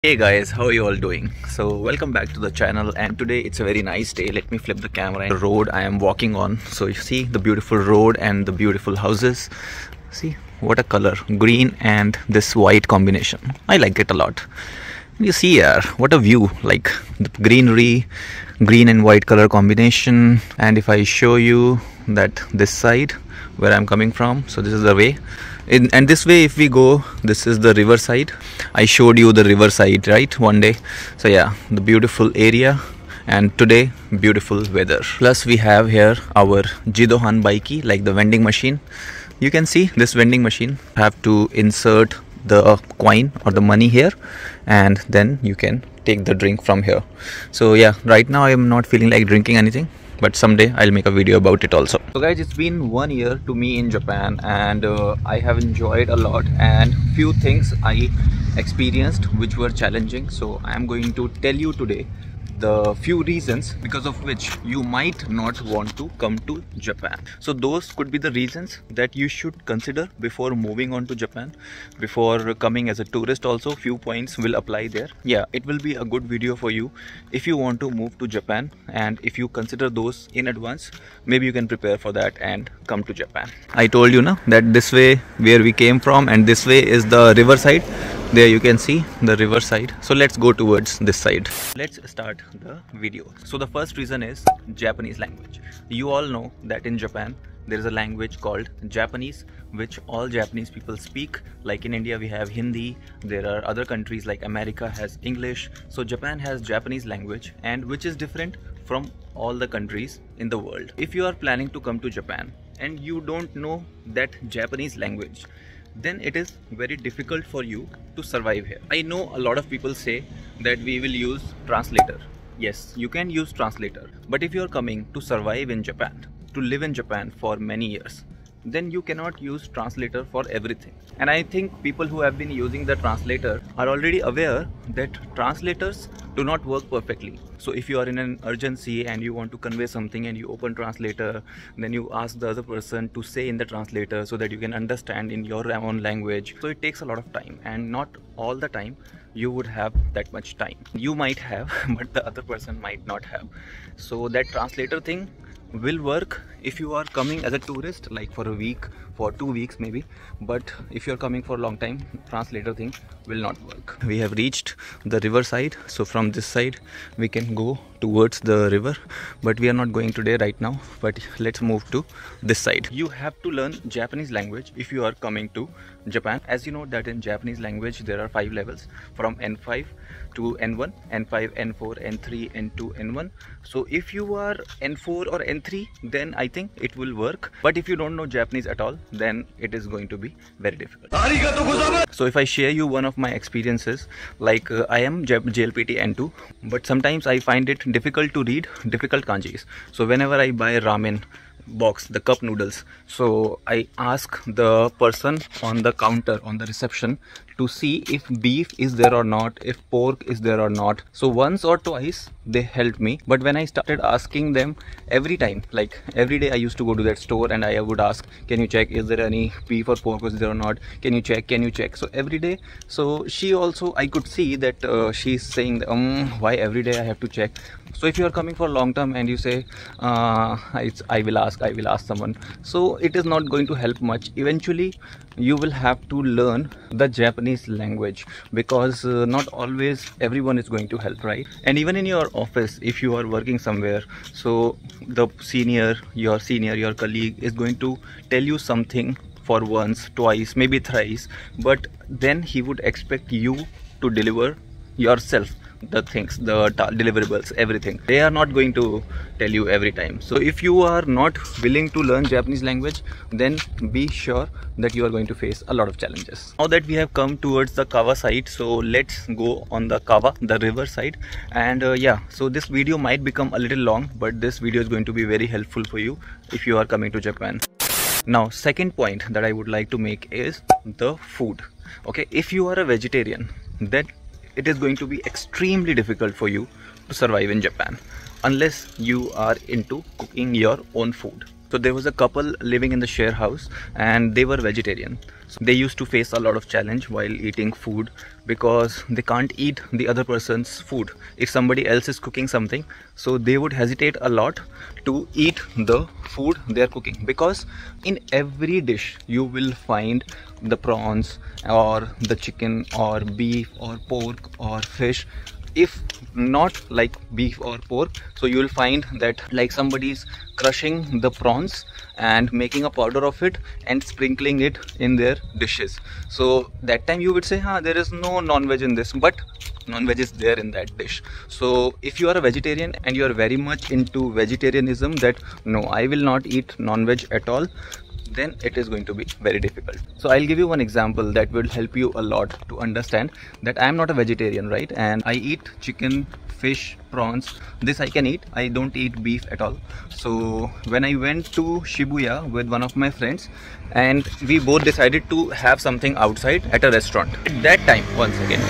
Hey guys, how are you all doing? So welcome back to the channel, and today it's a very nice day. Let me flip the camera. The road I am walking on, so you see the beautiful road and the beautiful houses. See what a color, green and this white combination. I like it a lot. You see here, what a view, like the greenery, green and white color combination. And if I show you that this side where I'm coming from, so this is the way. And this way if we go, this is the river side. I showed you the river side, right, one day. So yeah, the beautiful area, and today beautiful weather. Plus we have here our Jidohan Baiki, like the vending machine. You can see this vending machine. Have to insert the coin or the money here, and then you can take the drink from here. So yeah, right now I am not feeling like drinking anything, but someday I'll make a video about it also. So guys, it's been 1 year to me in Japan, and I have enjoyed a lot, and few things I experienced which were challenging. So I am going to tell you today the few reasons because of which you might not want to come to Japan. So those could be the reasons that you should consider before moving on to Japan, before coming as a tourist. Also few points will apply there. Yeah, it will be a good video for you if you want to move to Japan, and if you consider those in advance, maybe you can prepare for that and come to Japan. I told you that this way where we came from, and this way is the river side. There you can see the river side. So let's go towards this side. Let's start the video. So the first reason is Japanese language. You all know that in Japan there is a language called Japanese, which all Japanese people speak. Like in India we have Hindi, there are other countries like America has English. So Japan has Japanese language, and which is different from all the countries in the world. If you are planning to come to Japan and you don't know that Japanese language, then it is very difficult for you to survive here. I know a lot of people say that we will use translator. Yes, you can use translator, but if you are coming to survive in Japan, to live in Japan for many years, then you cannot use translator for everything. And I think people who have been using the translator are already aware that translators do not work perfectly. So if you are in an urgency and you want to convey something and you open translator, then you ask the other person to say in the translator so that you can understand in your own language. So it takes a lot of time, and not all the time you would have that much time. You might have, but the other person might not have. So that translator thing will work if you are coming as a tourist, like for a week, for 2 weeks maybe, but if you are coming for a long time, translator thing will not work. We have reached the river side, so from this side we can go towards the river, but we are not going today right now. But let's move to this side. You have to learn Japanese language if you are coming to Japan. As you know that in Japanese language there are 5 levels, from N5 to N1, N5, N4, N3, N2, N1. So if you are N4 or N3, then I think it will work. But if you don't know Japanese at all, then it is going to be very difficult. So if I share you one of my experiences, like I am JLPT N2, but sometimes I find it difficult to read difficult kanjis. So whenever I buy ramen box, the cup noodles, so I ask the person on the counter, on the reception, to see if beef is there or not, if pork is there or not. So once or twice they helped me, but when I started asking them every time, like every day I used to go to that store and I would ask, can you check, is there any beef or pork is there or not, can you check, can you check. So every day, so she also, I could see that she's saying why every day I have to check. So if you are coming for long term and you say I will ask someone, so it is not going to help much. Eventually you will have to learn the Japanese language, because not always everyone is going to help, right? And even in your office, if you are working somewhere, so the senior, your colleague is going to tell you something for once, twice, maybe thrice, but then he would expect you to deliver yourself the things, the deliverables, everything. They are not going to tell you every time. So if you are not willing to learn Japanese language, then be sure that you are going to face a lot of challenges. Now that we have come towards the Kawa side, so let's go on the Kawa, the river side. And yeah, so this video might become a little long, but this video is going to be very helpful for you if you are coming to Japan. Now second point that I would like to make is the food. Okay, if you are a vegetarian, then it is going to be extremely difficult for you to survive in Japan unless you are into cooking your own food. So there was a couple living in the share house and they were vegetarian. So they used to face a lot of challenge while eating food because they can't eat the other person's food. If somebody else is cooking something, so they would hesitate a lot to eat the food they are cooking, because in every dish you will find the prawns or the chicken or beef or pork or fish. If not like beef or pork, so you will find that like somebody's crushing the prawns and making a powder of it and sprinkling it in their dishes. So that time you would say, there is no non-veg in this, but non-veg is there in that dish. So if you are a vegetarian and you are very much into vegetarianism, that no, I will not eat non-veg at all, then it is going to be very difficult. So I'll give you one example that will help you a lot to understand that I am not a vegetarian, right? And I eat chicken, fish, prawns. This I can eat. I don't eat beef at all. So when I went to Shibuya with one of my friends and we both decided to have something outside at a restaurant. At that time, once again,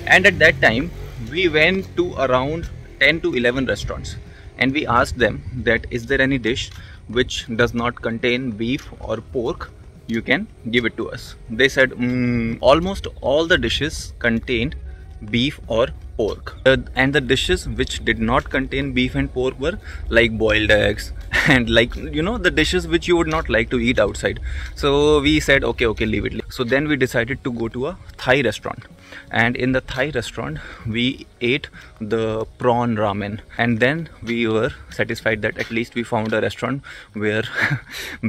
and at that time we went to around 10 to 11 restaurants and we asked them that is there any dish which does not contain beef or pork, you can give it to us. They said almost all the dishes contained beef or pork, and the dishes which did not contain beef and pork were like boiled eggs and like, you know, the dishes which you would not like to eat outside. So we said okay, leave it. So then we decided to go to a Thai restaurant, and in the Thai restaurant we ate the prawn ramen, and then we were satisfied that at least we found a restaurant where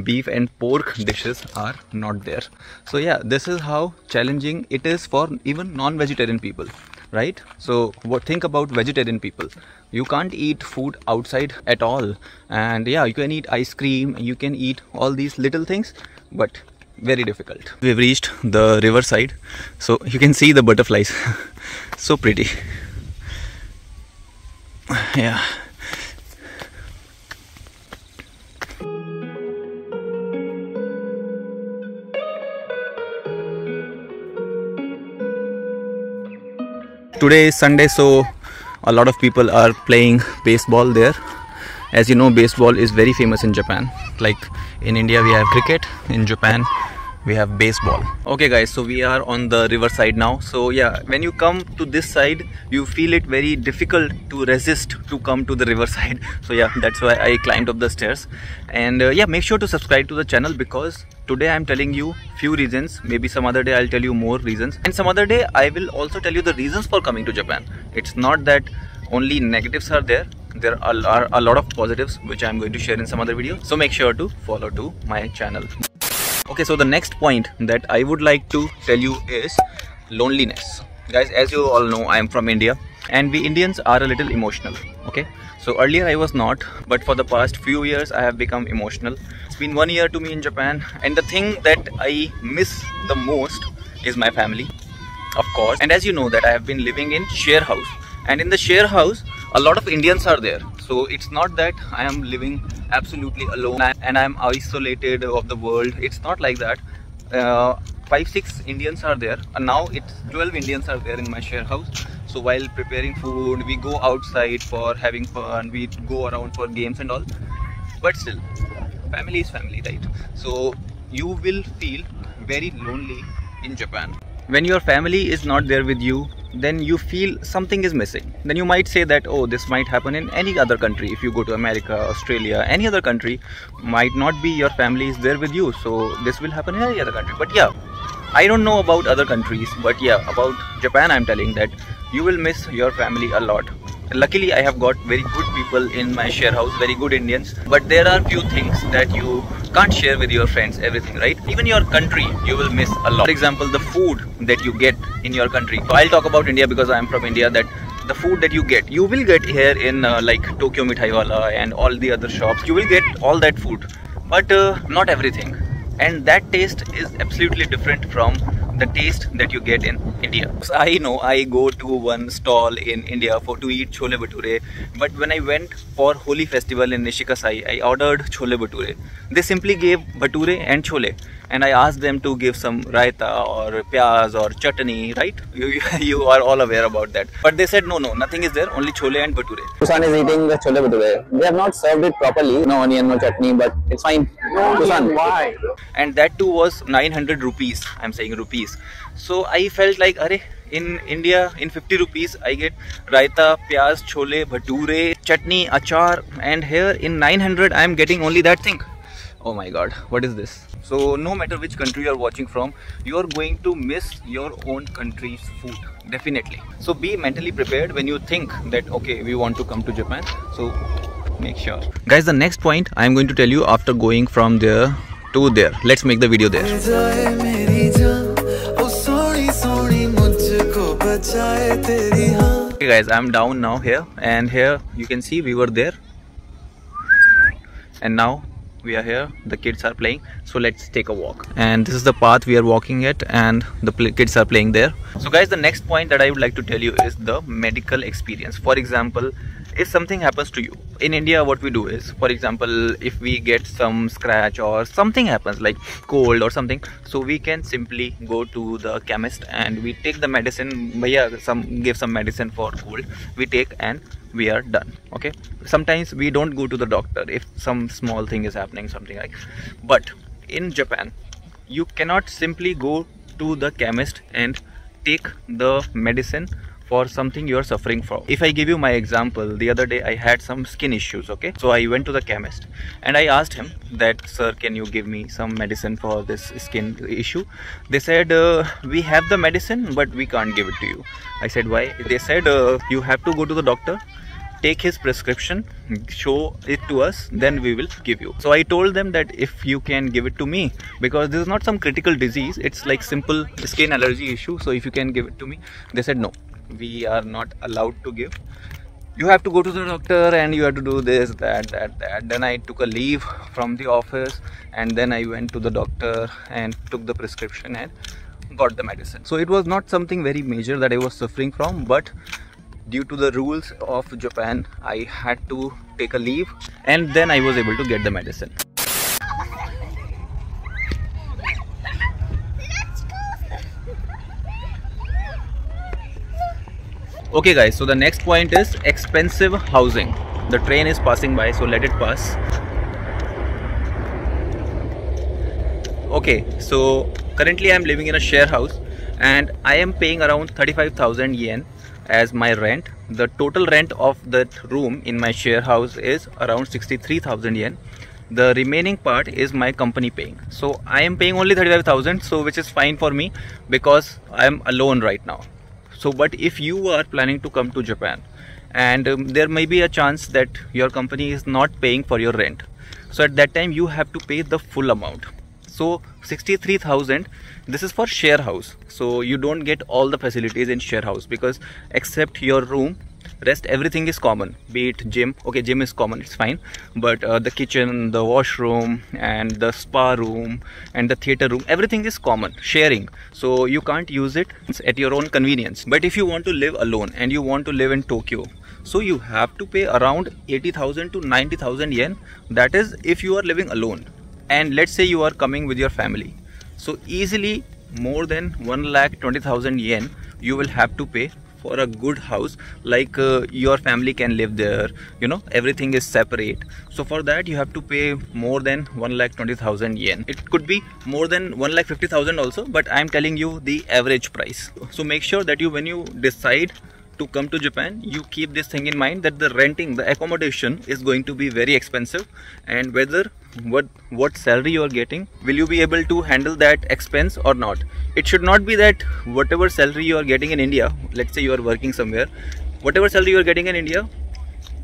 beef and pork dishes are not there. So yeah, this is how challenging it is for even non-vegetarian people, right? So think about vegetarian people. You can't eat food outside at all, and yeah, you can eat ice cream, you can eat all these little things, but very difficult. We've reached the riverside, so you can see the butterflies. So pretty. Yeah. Today is Sunday, so a lot of people are playing baseball there. As you know, baseball is very famous in Japan. Like in India we have cricket, in Japan we have baseball. Okay guys, so we are on the riverside now. So yeah, when you come to this side, you feel it very difficult to resist to come to the riverside. So yeah, that's why I climbed up the stairs. And yeah, make sure to subscribe to the channel, because today I'm telling you few reasons. Maybe some other day I'll tell you more reasons, and some other day I will also tell you the reasons for coming to Japan. It's not that only negatives are there. There are a lot of positives which I'm going to share in some other video. So make sure to follow to my channel. Okay, so the next point that I would like to tell you is loneliness. Guys, as you all know, I am from India and we Indians are a little emotional. Okay, so earlier I was not, but for the past few years I have become emotional. It's been 1 year to me in Japan, and the thing that I miss the most is my family, of course. And as you know that I have been living in share house, and in the share house a lot of Indians are there. So it's not that I am living absolutely alone and I am isolated of the world. It's not like that. 5-6 Indians are there, and now it's 12 Indians are there in my share house. So while preparing food, we go outside for having fun, we go around for games and all, but still family is family, right? So you will feel very lonely in Japan. When your family is not there with you, then you feel something is missing. Then you might say that, oh, this might happen in any other country. If you go to America, Australia, any other country, might not be your family is there with you, so this will happen in any other country. But yeah, I don't know about other countries, but yeah, about Japan I'm telling that you will miss your family a lot. Luckily I have got very good people in my share house, very good Indians, but there are few things that you can't share with your friends, everything, right? Even your country you will miss a lot. For example, the food that you get in your country. So I'll talk about India because I am from India, that the food that you will get here in like Tokyo Mithai Wala and all the other shops, you will get all that food, but not everything. And that taste is absolutely different from the taste that you get in India. So I know I go to one stall in India to eat chole bhature, but when I went for Holi festival in Nishikasai, I ordered chole bhature. They simply gave bhature and chole, and I asked them to give some raita or pyaz or chutney, right? You are all aware about that. But they said no, nothing is there, only chole and bhature. Susan is eating the chole bhature. They have not served it properly. No onion, no chutney, but it's fine. No, Susan, why? And that too was 900 rupees. I'm saying rupees. So I felt like, arey, in India, in 50 rupees, I get raita, pyaz, chole, bhature, chutney, achar, and here in 900, I am getting only that thing. Oh my god, what is this? So no matter which country you are watching from, you are going to miss your own country's food, definitely. So be mentally prepared when you think that, okay, we want to come to Japan. So make sure. Guys, the next point I am going to tell you after going from there to there. Let's make the video there. Okay guys, I'm down now here, and here you can see we were there, and now we are here. The kids are playing, so let's take a walk. And this is the path we are walking at, and the kids are playing there. So guys, the next point that I would like to tell you is the medical experience. For example, if something happens to you in India, what we do is, for example, if we get some scratch or something happens like cold or something, so we can simply go to the chemist and we take the medicine. Give some medicine for cold, we take, and we are done. Okay, sometimes we don't go to the doctor if some small thing is happening, something like. But in Japan, you cannot simply go to the chemist and take the medicine for something you are suffering from. If I give you my example, the other day I had some skin issues, okay? So I went to the chemist and I asked him that, sir, can you give me some medicine for this skin issue? They said, we have the medicine, but we can't give it to you. I said, why? They said, you have to go to the doctor, take his prescription, show it to us, then we will give you. So I told them that if you can give it to me, because this is not some critical disease, it's like simple skin allergy issue, so if you can give it to me. They said, no, we are not allowed to give. You have to go to the doctor and you have to do this, that. Then I took a leave from the office, and then I went to the doctor and took the prescription and got the medicine. So it was not something very major that I was suffering from, but due to the rules of Japan, I had to take a leave, and then I was able to get the medicine. Okay guys, so the next point is expensive housing. The train is passing by, so let it pass. Okay, so currently I am living in a share house and I am paying around 35,000 yen as my rent. The total rent of that room in my share house is around 63,000 yen. The remaining part is my company paying. So I am paying only 35,000, so which is fine for me because I am alone right now. So but if you are planning to come to Japan, and there may be a chance that your company is not paying for your rent, so at that time you have to pay the full amount. So 63,000, this is for share house, so you don't get all the facilities in share house, because except your room, rest everything is common, be it gym. Okay, gym is common, it's fine, but the kitchen, the washroom, and the spa room and the theater room, everything is common, sharing, so you can't use it at your own convenience. But if you want to live alone and you want to live in Tokyo, so you have to pay around 80,000 to 90,000 yen. That is if you are living alone, and let's say you are coming with your family, so easily more than 1,20,000 yen you will have to pay for a good house, like your family can live there, you know, everything is separate. So for that you have to pay more than 1,20,000 yen. It could be more than 1,50,000 also, but I am telling you the average price. So make sure that you, when you decide to come to Japan, you keep this thing in mind, that the renting, the accommodation is going to be very expensive, and whether what salary you are getting, will you be able to handle that expense or not. It should not be that whatever salary you are getting in India, let's say you are working somewhere, whatever salary you are getting in India,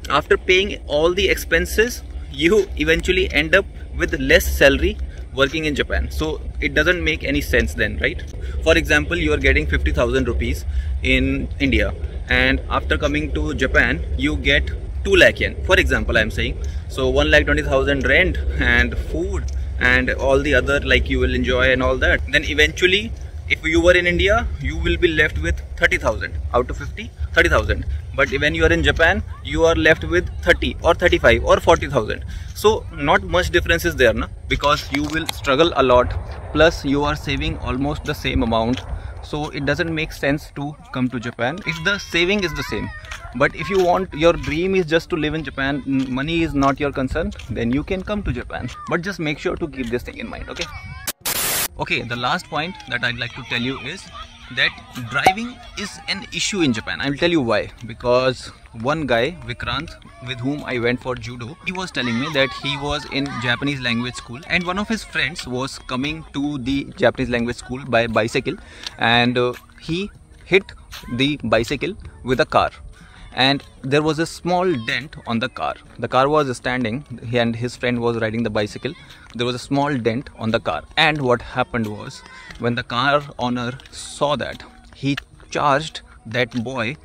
after paying all the expenses, you eventually end up with less salary working in Japan. So it doesn't make any sense then, right? For example, you are getting 50,000 rupees in India, and after coming to Japan you get 2 lakh yen, for example I am saying. So 1,20,000 rent and food and all the other, like you will enjoy and all that, then eventually If you were in India, you will be left with 30,000 out of 50, 30,000. But when you are in Japan, you are left with 30 or 35 or 40,000. So not much difference is there, na? Because you will struggle a lot. Plus you are saving almost the same amount. So it doesn't make sense to come to Japan if the saving is the same. But if you want, your dream is just to live in Japan, money is not your concern, then you can come to Japan. But just make sure to keep this thing in mind, okay? Okay, the last point that I'd like to tell you is that driving is an issue in Japan. I will tell you why. Because one guy, Vikrant, with whom I went for judo, he was telling me that he was in Japanese language school and one of his friends was coming to the Japanese language school by bicycle, and he hit the bicycle with a car. And there was a small dent on the car. The car was standing and his friend was riding the bicycle. There was a small dent on the car. And what happened was, when the car owner saw that, he charged that boy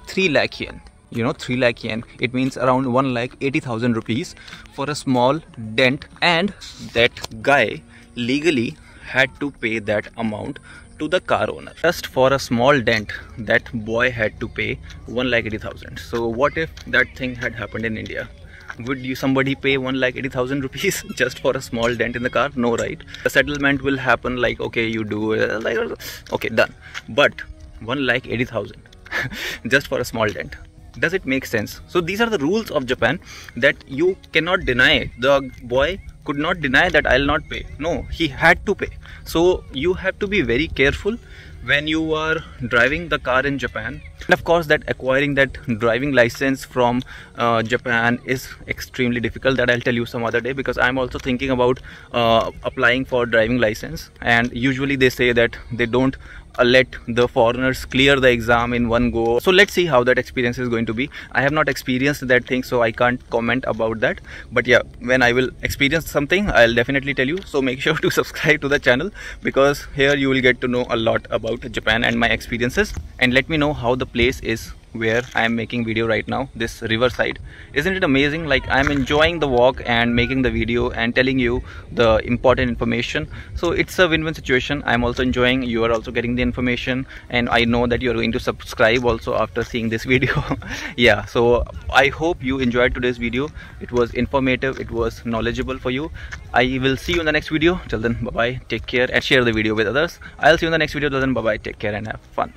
3 lakh yen. You know, 3 lakh yen, it means around 1,80,000 rupees for a small dent. And that guy legally had to pay that amount to the car owner. Just for a small dent, that boy had to pay 1,80,000. So what if that thing had happened in India? Would somebody pay 1,80,000 rupees just for a small dent in the car? No, right? The settlement will happen like, okay, you do, like, okay, done. But 1,80,000 just for a small dent. Does it make sense? So these are the rules of Japan that you cannot deny. The boy could not deny that I'll not pay. No, he had to pay. So you have to be very careful when you are driving the car in Japan. And of course, that acquiring that driving license from Japan is extremely difficult. That I'll tell you some other day, because I'm also thinking about applying for driving license, and usually they say that they don't let the foreigners clear the exam in one go. So let's see how that experience is going to be. I have not experienced that thing, so I can't comment about that. But yeah, when I will experience something, I'll definitely tell you. So make sure to subscribe to the channel, because here you will get to know a lot about Japan and my experiences. And let me know how the place is where I am making video right now, this riverside. Isn't it amazing? Like, I'm enjoying the walk and making the video and telling you the important information. So it's a win-win situation. I'm also enjoying, you are also getting the information, and I know that you're going to subscribe also after seeing this video. Yeah, so I hope you enjoyed today's video. It was informative, it was knowledgeable for you. I will see you in the next video. Till then, bye bye, take care, and share the video with others. I'll see you in the next video. Till then, bye bye, take care and have fun.